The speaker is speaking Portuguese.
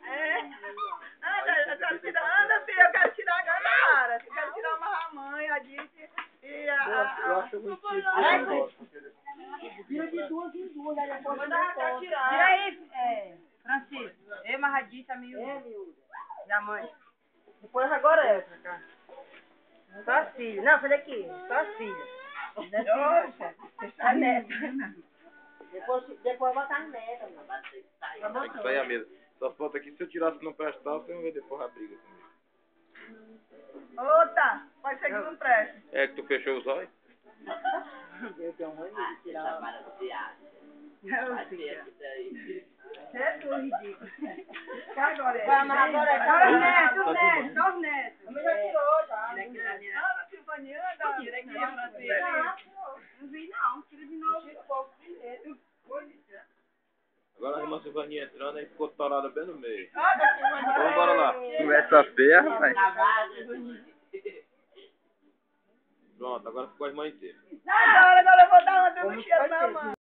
É. Anda, filha, eu quero tirar a Gamara. Eu quero tirar uma mãe, a Dite e Eu acho muito Tira de duas em duas, aí depois Tira aí, Francisco. Eu, Marradiça, a miúda. E a mãe. Depois agora é pra cá. Só as filhas. Não, sai daqui. Só as filhas. a neta. Depois botar a neta, mano. Tem que sair a mesa. Só falta aqui, se eu tirasse que não prestar, você vai ver depois a briga comigo. Outra, pode ser que não preste. É que tu fechou os olhos? Eu tenho mãe de tirar. Você é tudo ridículo. Agora é. Agora os netos, Tá tudo bom. os netos. A mãe já tirou, já. Ah, Silvania, tira aqui, Não vi não, tira de novo. Agora a irmã Silvaninha entrando aí ficou torada bem no meio. Silvania. Então bora lá. Conversa feia, rapaz. Pronto, agora ficou a irmã inteira. Agora eu vou dar uma denuncia na mão.